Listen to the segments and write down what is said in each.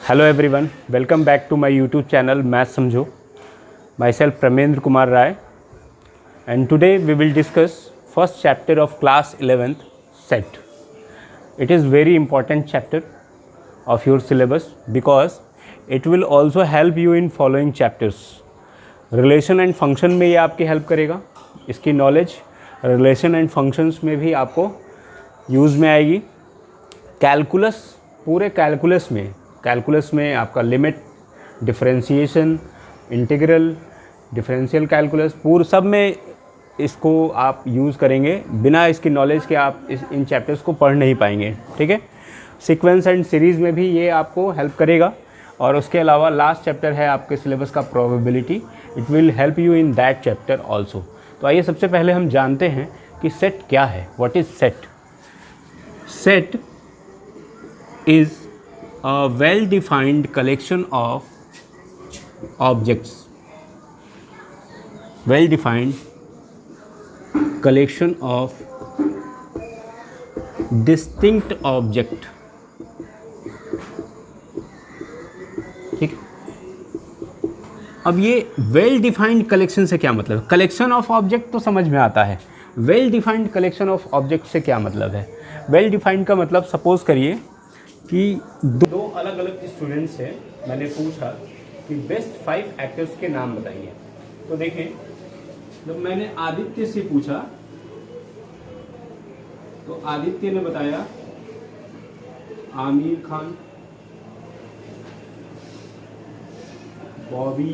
Hello everyone, welcome back to my YouTube channel Math Samjho. Myself Pramendra Kumar Rai, and today we will discuss first chapter of class 11th set. It is very important chapter of your syllabus because it will also help you in following chapters. Relation and function में ये आपकी help करेगा, इसकी knowledge relation and functions में भी आपको use में आएगी. कैलकुलस, पूरे कैलकुलस में आपका limit, differentiation, integral, differential calculus, पूरे सब में इसको आप यूज़ करेंगे. बिना इसकी नॉलेज के आप इन चैप्टर्स को पढ़ नहीं पाएंगे. ठीक है. सीक्वेंस एंड सीरीज़ में भी ये आपको हेल्प करेगा. और उसके अलावा लास्ट चैप्टर है आपके सिलेबस का probability. It will help you in that chapter also. तो आइए सबसे पहले हम जानते हैं कि सेट क्या है. What is set? Set is a well defined collection of objects, well defined collection of distinct object. ठीक है. अब ये वेल डिफाइंड कलेक्शन से क्या मतलब है? कलेक्शन ऑफ ऑब्जेक्ट तो समझ में आता है. Well defined collection of object से क्या मतलब है? वेल डिफाइंड का मतलब, सपोज करिए कि दो अलग अलग स्टूडेंट्स हैं. मैंने पूछा कि बेस्ट 5 एक्टर्स के नाम बताइए. तो देखें, जब मैंने आदित्य से पूछा तो आदित्य ने बताया आमिर खान, बॉबी,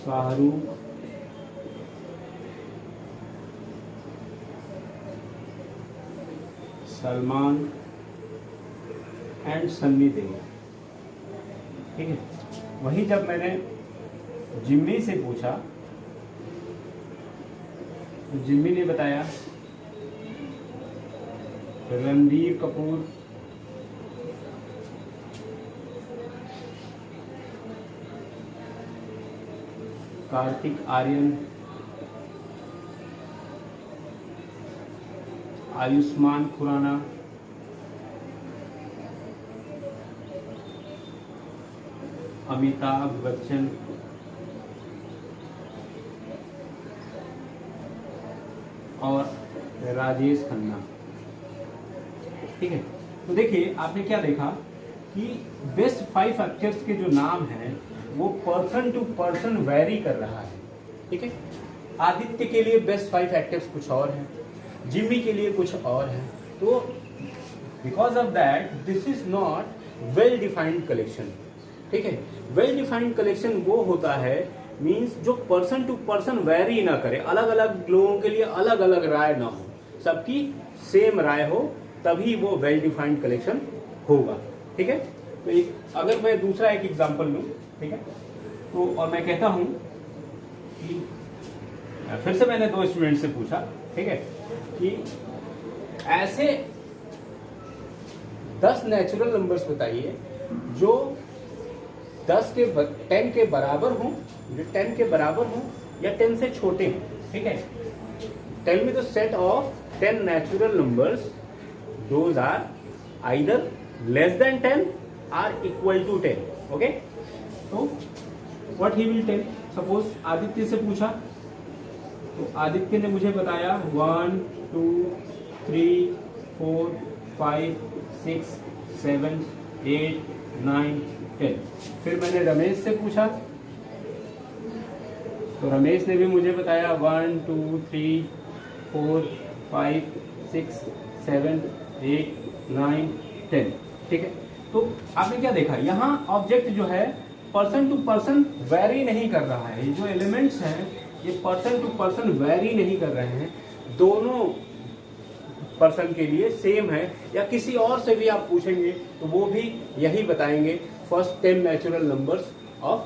शाहरुख, सलमान एंड सन्नी देओल. ठीक है. वहीं जब मैंने जिम्मी से पूछा तो जिम्मी ने बताया रणबीर कपूर, कार्तिक आर्यन, आयुष्मान खुराना, अमिताभ बच्चन, और राजेश खन्ना. ठीक है. तो देखिए, आपने क्या देखा कि बेस्ट 5 एक्टर्स के जो नाम हैं वो पर्सन टू पर्सन वेरी कर रहा है. ठीक है. आदित्य के लिए बेस्ट 5 एक्टर्स कुछ और हैं, जिम्मी के लिए कुछ और है. तो because of that this is not well defined collection. ठीक है. वेल डिफाइंड कलेक्शन वो होता है, मींस जो पर्सन टू पर्सन वेरी ना करे, अलग अलग लोगों के लिए अलग अलग राय ना हो, सबकी सेम राय हो, तभी वो वेल डिफाइंड कलेक्शन होगा. ठीक है. तो एक, अगर मैं दूसरा एक एग्जांपल लूं, ठीक है, तो और मैं कहता हूं कि फिर से मैंने 2 स्टूडेंट से पूछा, ठीक है, कि ऐसे 10 नेचुरल नंबर्स बताइए जो 10 के बराबर हों, जो 10 के बराबर हों या 10 से छोटे हों. ठीक है. Tell me the set of 10 natural numbers those are either less than 10 or equal to 10. Okay. तो what he will tell. Suppose Aditya से पूछा तो आदित्य ने मुझे बताया 1 2 3 4 5 6 7 8 9 10. फिर मैंने रमेश से पूछा तो रमेश ने भी मुझे बताया 1 2 3 4 5 6 7 8 9 10. ठीक है. तो आपने क्या देखा, यहाँ ऑब्जेक्ट जो है पर्सन टू पर्सन वेरी नहीं कर रहा है. ये जो एलिमेंट्स हैं ये पर्सन टू पर्सन वेरी नहीं कर रहे हैं, दोनों पर्सन के लिए सेम है. या किसी और से भी आप पूछेंगे तो वो भी यही बताएंगे, first 10 natural numbers of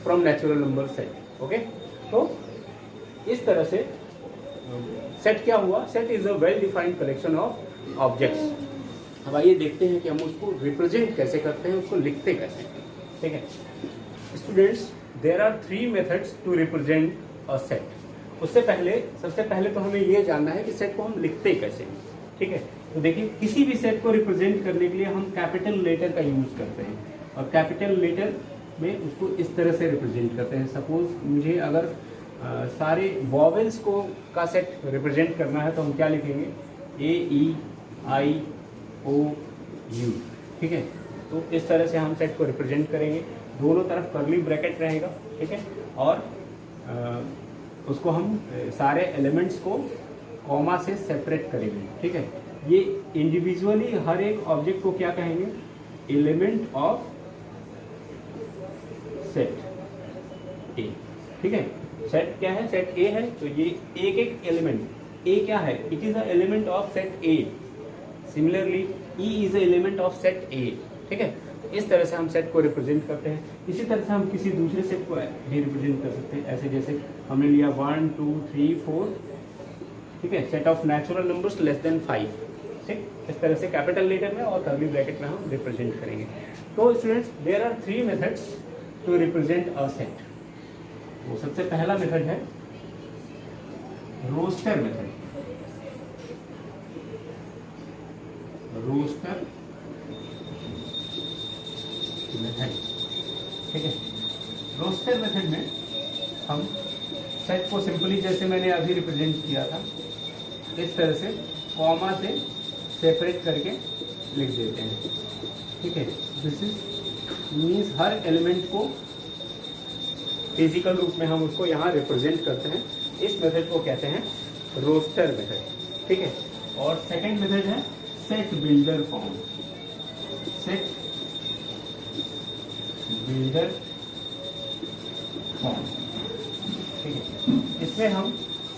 from natural number set. Okay. तो इस तरह से सेट क्या हुआ? Set is a well defined collection of objects. अब आइए देखते हैं कि हम उसको रिप्रेजेंट कैसे करते हैं, उसको लिखते कैसे हैं. ठीक है. Students, there are 3 methods to represent a set. उससे पहले सबसे पहले तो हमें ये जानना है कि सेट को हम लिखते कैसे हैं, ठीक है। तो देखिए किसी भी सेट को रिप्रेजेंट करने के लिए हम कैपिटल लेटर का यूज़ करते हैं और कैपिटल लेटर में उसको इस तरह से रिप्रेजेंट करते हैं। सपोज मुझे अगर सारे वॉवेल्स को का सेट रिप्रेजेंट करना है तो हम क्या लिखेंगे, AEIOU, ठीक है। तो इस तरह से हम सेट को रिप्रेजेंट करेंगे, दोनों तरफ कर्ली ब्रैकेट रहेगा, ठीक है। और उसको हम सारे एलिमेंट्स को कॉमा से सेपरेट करेंगे, ठीक है। ये इंडिविजुअली हर एक ऑब्जेक्ट को क्या कहेंगे, एलिमेंट ऑफ सेट ए, ठीक है। सेट क्या है, सेट ए है, तो ये एक एक एलिमेंट ए क्या है, it is a element of set A. Similarly E is a element of set ए, ठीक है। इस तरह से हम सेट को रिप्रेजेंट करते हैं। इसी तरह से हम किसी दूसरे सेट को भी रिप्रेजेंट कर सकते हैं, ऐसे जैसे हमने लिया 1 2 3 4, ठीक है, set of natural numbers less than 5, ठीक। इस तरह से कैपिटल लेटर में और कर्ली ब्रैकेट में हम रिप्रेजेंट करेंगे। तो students there are 3 methods to represent a set. वो सबसे पहला मेथड है रोस्टर मेथड। रोस्टर मेथड, ठीक है। रोस्टर मेथड में हम सेट को सिंपली जैसे मैंने अभी रिप्रेजेंट किया था इस तरह से कॉमा से सेपरेट करके लिख देते हैं, ठीक है। This is means her element को फिजिकल रूप में हम उसको यहाँ रिप्रेजेंट करते हैं। इस मेथड को कहते हैं रोस्टर मेथड, ठीक है। और सेकंड मेथड है set builder form. Set builder form, ठीक है। इसमें हम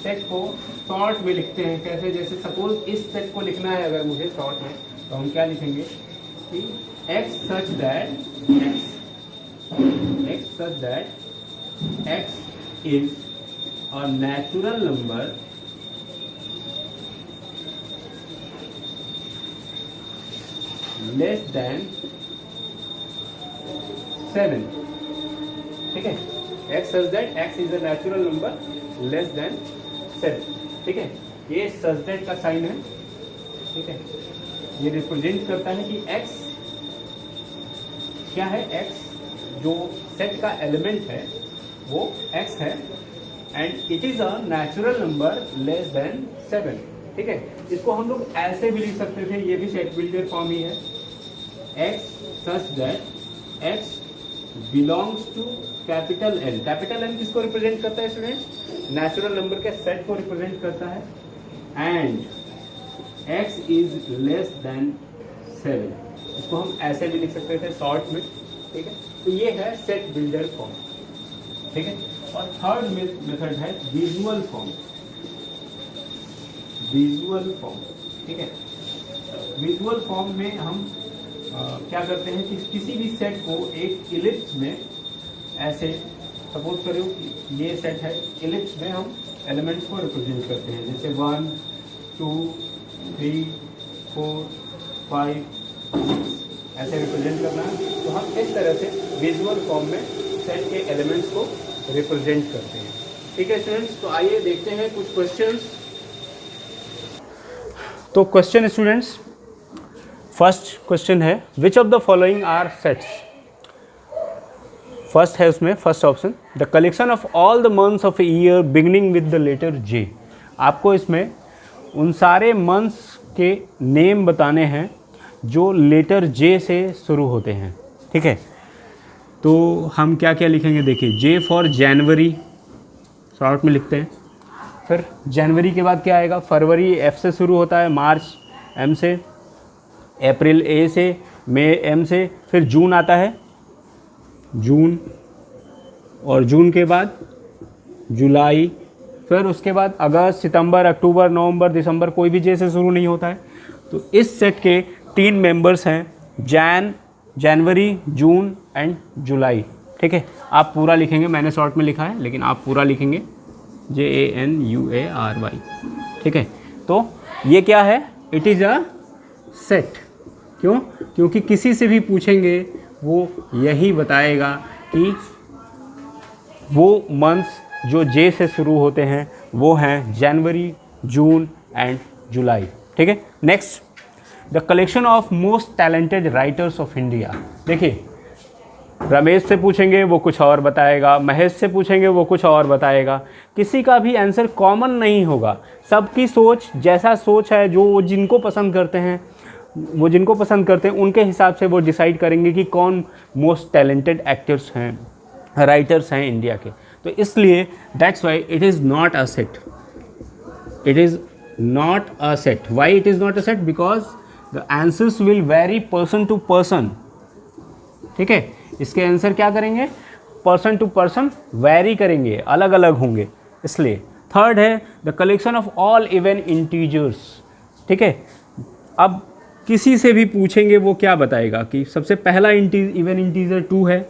सेट को शॉर्ट में लिखते हैं, कैसे, जैसे सपोज इस सेट को लिखना है अगर मुझे शॉर्ट में, तो हम क्या लिखेंगे कि x such that x is a natural number less than 7, ठीक है। x such that x is a natural number less than 7, ठीक है। ये such that का साइन है, ठीक है। ये रिप्रेजेंट करता है कि x क्या है, x जो सेट का एलिमेंट है वो x है and it is a natural number less than 7, ठीक है। इसको हम लोग ऐसे भी लिख सकते थे, ये भी सेट बिल्डर फॉर्म ही है। x such that x belongs to capital N। Capital N किसको रिप्रेजेंट करता है स्टूडेंट्स, नेचुरल नंबर के सेट को रिप्रेजेंट करता है। And x is less than 7, इसको हम ऐसे भी लिख सकते थे शॉर्ट में, ठीक है। तो ये है सेट बिल्डर फॉर्म, ठीक है। और थर्ड मेथड है विजुअल फॉर्म। विजुअल फॉर्म, ठीक है। विजुअल फॉर्म में हम क्या करते हैं कि किसी भी सेट को एक इलिप्स में ऐसे, सपोज करो कि ये सेट है, इलिप्स में हम एलिमेंट्स को रिप्रेजेंट करते हैं, जैसे 1 2 3 4 5 6 ऐसे रिप्रेजेंट करना है। तो हम इस तरह से विजुअल फॉर्म में सेट के एलिमेंट्स को रिप्रेजेंट करते हैं, ठीक है स्टूडेंट्स। तो आइए देखते हैं कुछ क्वेश्चंस। तो क्वेश्चन स्टूडेंट्स, फर्स्ट क्वेश्चन है which of the following are sets. First है उसमें first option, the collection of all the months of year beginning with the letter J. आपको इसमें उन सारे मंथ्स के नेम बताने हैं जो लेटर जे से शुरू होते हैं, ठीक है। तो हम क्या क्या लिखेंगे, देखिए जे फॉर जनवरी शॉर्ट में लिखते हैं, फिर जनवरी के बाद क्या आएगा, फरवरी एफ से शुरू होता है, मार्च एम से, अप्रैल ए से, मई एम से, फिर जून आता है जून, और जून के बाद जुलाई, फिर उसके बाद अगस्त, सितंबर, अक्टूबर, नवंबर, दिसंबर, कोई भी जे से शुरू नहीं होता है। तो इस सेट के 3 मेंबर्स हैं, जनवरी, जून एंड जुलाई, ठीक है। आप पूरा लिखेंगे, मैंने शॉर्ट में लिखा है लेकिन आप पूरा लिखेंगे JANUARY, ठीक है। तो ये क्या है, इट इज़ अ सेट। क्यों, क्योंकि किसी से भी पूछेंगे वो यही बताएगा कि वो मंथ्स जो जे से शुरू होते हैं वो हैं जनवरी, जून एंड जुलाई। ठीक है, next the collection of most talented writers of India. देखिए, रमेश से पूछेंगे वो कुछ और बताएगा, महेश से पूछेंगे वो कुछ और बताएगा, किसी का भी आंसर कॉमन नहीं होगा। सबकी सोच जैसा सोच है, जो वो जिनको पसंद करते हैं उनके हिसाब से वो डिसाइड करेंगे कि कौन मोस्ट टैलेंटेड एक्टर्स हैं, राइटर्स हैं इंडिया के। तो इसलिए that's why it is not a set, it is not a set. Why it is not a set? Because the answers will vary person to person. ठीक है, इसके answer क्या करेंगे, पर्सन टू पर्सन वेरी करेंगे, अलग अलग होंगे, इसलिए। थर्ड है the collection of all even integers. ठीक है, अब किसी से भी पूछेंगे वो क्या बताएगा कि सबसे पहला इवन इंटीजर 2 है,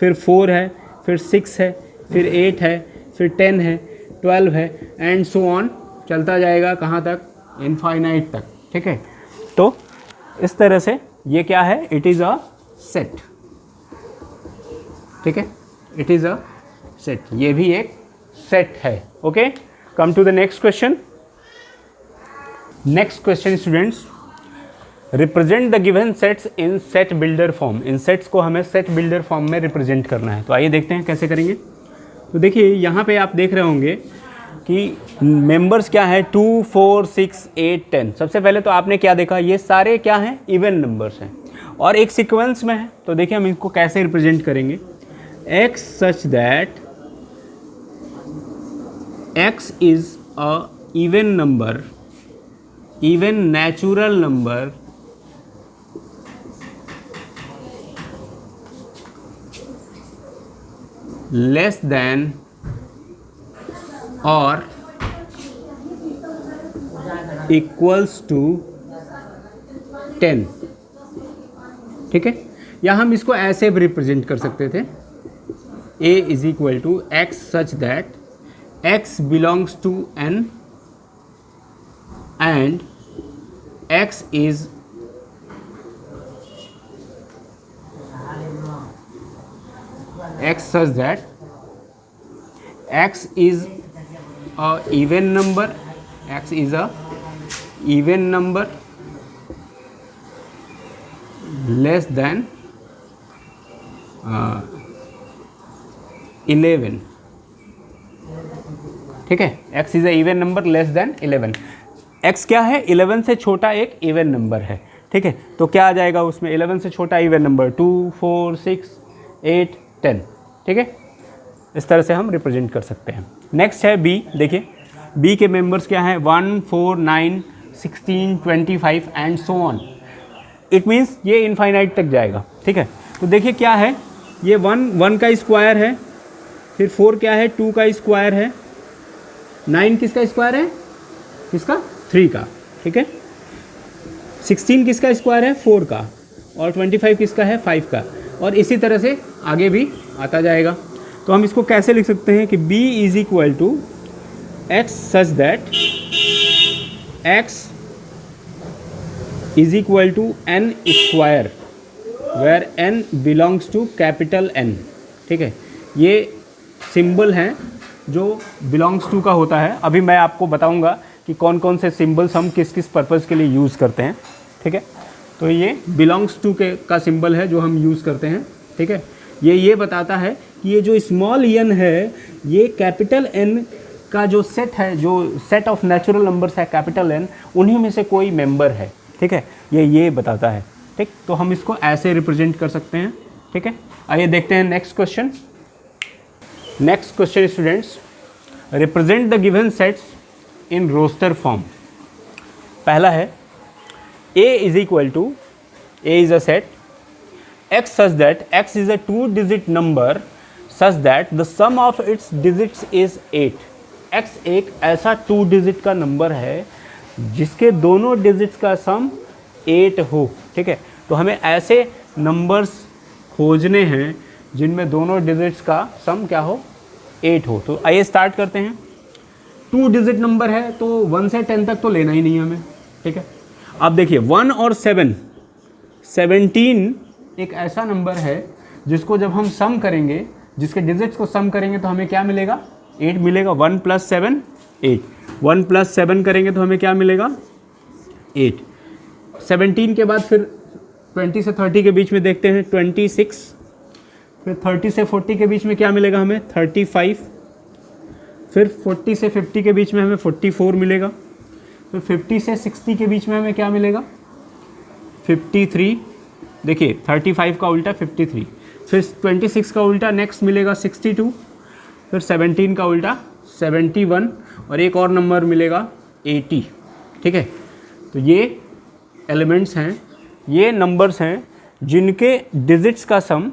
फिर 4 है, फिर 6 है, फिर 8 है, फिर 10 है, 12 है एंड सो ऑन, चलता जाएगा कहाँ तक, इनफाइनाइट तक। ठीक है, तो इस तरह से ये क्या है, इट इज़ अ सेट। ठीक है, इट इज़ अ सेट, ये भी एक सेट है। Okay, come to the next question. Next question students, represent the given sets in set builder form. इन सेट्स को हमें सेट बिल्डर फॉर्म में रिप्रेजेंट करना है। तो आइए देखते हैं कैसे करेंगे। तो देखिए, यहाँ पे आप देख रहे होंगे कि मेंबर्स क्या है, 2, 4, 6, 8, 10। सबसे पहले तो आपने क्या देखा, ये सारे क्या हैं, इवन नंबर्स हैं और एक सीक्वेंस में है। तो देखिए हम इनको कैसे रिप्रेजेंट करेंगे, x such that x is a even number, even natural number less than or equals to 10। ठीक है, या हम इसको ऐसे भी रिप्रेजेंट कर सकते थे, a is equal to x such that x belongs to n and x is such that x is a even number, x is a even number less than 11। ठीक है, x is a even number less than 11। x क्या है, 11 से छोटा एक even number है। ठीक है, तो क्या आ जाएगा उसमें, 11 से छोटा इवन नंबर 2, 4, 6, 8, 10। ठीक है, इस तरह से हम रिप्रेजेंट कर सकते हैं। नेक्स्ट है b। देखिए b के मेंबर्स क्या हैं, 1, 4, 9, 16, 25 and so on. It means ये इनफाइनाइट तक जाएगा। ठीक है, तो देखिए क्या है, ये 1 का स्क्वायर है, फिर 4 क्या है, 2 का स्क्वायर है, 9 किसका स्क्वायर है, किसका, 3 का। ठीक है, 16 किसका स्क्वायर है, 4 का, और 25 किसका है, 5 का, और इसी तरह से आगे भी आता जाएगा। तो हम इसको कैसे लिख सकते हैं कि b is equal to x such that x is equal to n square where n belongs to capital N। ठीक है, ये सिंबल हैं जो बिलोंग्स टू का होता है। अभी मैं आपको बताऊंगा कि कौन कौन से सिंबल्स हम किस किस पर्पज़ के लिए यूज़ करते हैं। ठीक है, तो ये बिलोंग्स टू के का सिंबल है जो हम यूज़ करते हैं। ठीक है, ये बताता है कि ये जो स्मॉल n है, ये कैपिटल N का जो सेट है, जो सेट ऑफ नेचुरल नंबर्स है कैपिटल N, उन्हीं में से कोई मेंबर है। ठीक है, ये बताता है। ठीक, तो हम इसको ऐसे रिप्रेजेंट कर सकते हैं। ठीक है, आइए देखते हैं next question. Next question students, represent the given sets in roster form. पहला है a is equal to, a is a set x such that x is a 2-digit number such that the sum of its digits is 8। x एक ऐसा 2 digit का number है जिसके दोनों digits का सम 8 हो। ठीक है, तो हमें ऐसे नंबर्स खोजने हैं जिनमें दोनों डिजिट्स का सम क्या हो, 8 हो। तो आइए स्टार्ट करते हैं। 2 डिजिट नंबर है तो 1 से 10 तक तो लेना ही नहीं है हमें। ठीक है, अब देखिए 1 और 7, 17 एक ऐसा नंबर है जिसको जब हम सम करेंगे, जिसके डिजिट्स को सम करेंगे तो हमें क्या मिलेगा, 8 मिलेगा। 1 + 7 8। 1 + 7 करेंगे तो हमें क्या मिलेगा? 8। 17 के बाद फिर 20 से 30 के बीच में देखते हैं 26। फिर 30 से 40 के बीच में क्या मिलेगा हमें? 35। फिर 40 से 50 के बीच में हमें 44 मिलेगा। फिर 50 से 60 के बीच में हमें क्या मिलेगा? 53। देखिए 35 का उल्टा 53। फिर 26 का उल्टा नेक्स्ट मिलेगा 62। फिर 17 का उल्टा 71 और एक और नंबर मिलेगा 80। ठीक है, तो ये एलिमेंट्स हैं, ये नंबर्स हैं जिनके डिजिट्स का सम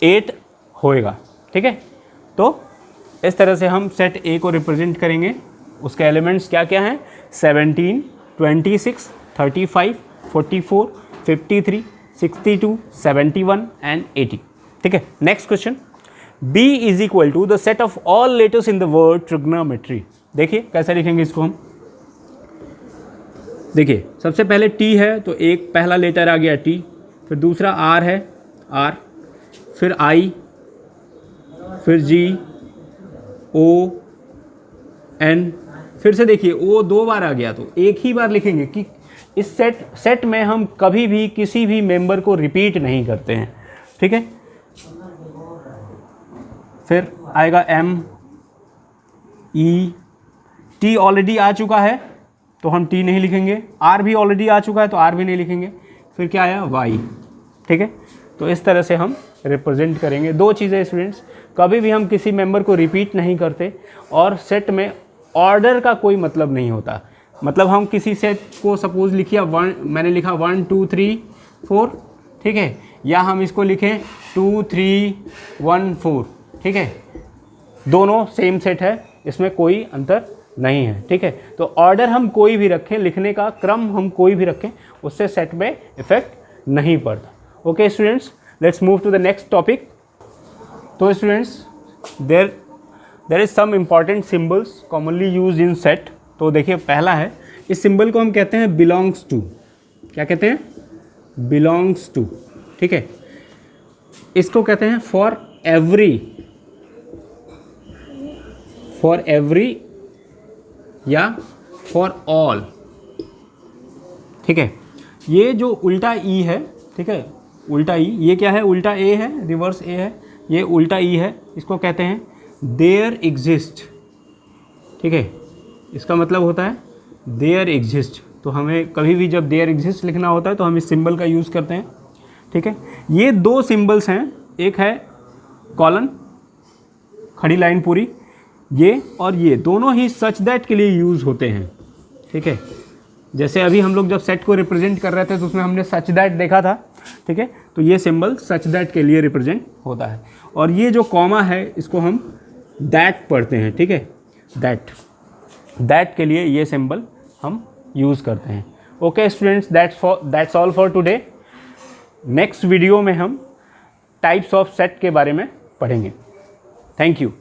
8 होएगा। ठीक है, तो इस तरह से हम सेट ए को रिप्रेजेंट करेंगे। उसके एलिमेंट्स क्या क्या हैं? 17, 26, 35, 44, 53, 62, 71 एंड 80। ठीक है, next question. B is equal to the set of all letters in the word trigonometry. देखिए कैसे लिखेंगे इसको हम। देखिए सबसे पहले T है तो एक पहला लेटर आ गया T, फिर दूसरा R है R, फिर I, फिर G, O, N, फिर से देखिए O 2 बार आ गया तो एक ही बार लिखेंगे कि इस सेट में हम कभी भी किसी भी मेंबर को रिपीट नहीं करते हैं। ठीक है, फिर आएगा M, E, T ऑलरेडी आ चुका है तो हम T नहीं लिखेंगे, R भी ऑलरेडी आ चुका है तो R भी नहीं लिखेंगे। फिर क्या आया? Y। ठीक है, तो इस तरह से हम रिप्रेजेंट करेंगे। दो चीज़ें स्टूडेंट्स, कभी भी हम किसी मेंबर को रिपीट नहीं करते और सेट में ऑर्डर का कोई मतलब नहीं होता। मतलब हम किसी सेट को सपोज लिखिए मैंने लिखा 1 2 3 4, ठीक है, या हम इसको लिखें 2 3 1 4। ठीक है, दोनों सेम सेट है, इसमें कोई अंतर नहीं है। ठीक है, तो ऑर्डर हम कोई भी रखें, लिखने का क्रम हम कोई भी रखें, उससे सेट में इफेक्ट नहीं पड़ता। Okay students, let's move to the next topic. तो students there is some important symbols commonly use in set. तो देखिए पहला है, इस सिंबल को हम कहते हैं बिलोंग्स टू। क्या कहते हैं? Belongs to. ठीक है, इसको कहते हैं फॉर एवरी या फॉर ऑल। ठीक है, ये जो उल्टा ई है, ठीक है, उल्टा ई, ये क्या है? उल्टा ए है, रिवर्स ए है, ये उल्टा ई है, इसको कहते हैं देयर एग्जिस्ट। ठीक है, इसका मतलब होता है देयर एग्जिस्ट। तो हमें कभी भी जब देयर एग्जिस्ट लिखना होता है तो हम इस सिंबल का यूज़ करते हैं। ठीक है, ये दो सिंबल्स हैं, एक है कॉलन, खड़ी लाइन पूरी, ये और ये दोनों ही सच दैट के लिए यूज़ होते हैं। ठीक है, जैसे अभी हम लोग जब सेट को रिप्रेजेंट कर रहे थे तो उसमें हमने सच दैट देखा था। ठीक है, तो ये सिंबल सच दैट के लिए रिप्रेजेंट होता है। और ये जो कॉमा है इसको हम दैट पढ़ते हैं। ठीक है, दैट के लिए ये सिंबल हम यूज़ करते हैं। Okay students, that's all for today. Next video में हम टाइप्स ऑफ सेट के बारे में पढ़ेंगे। Thank you.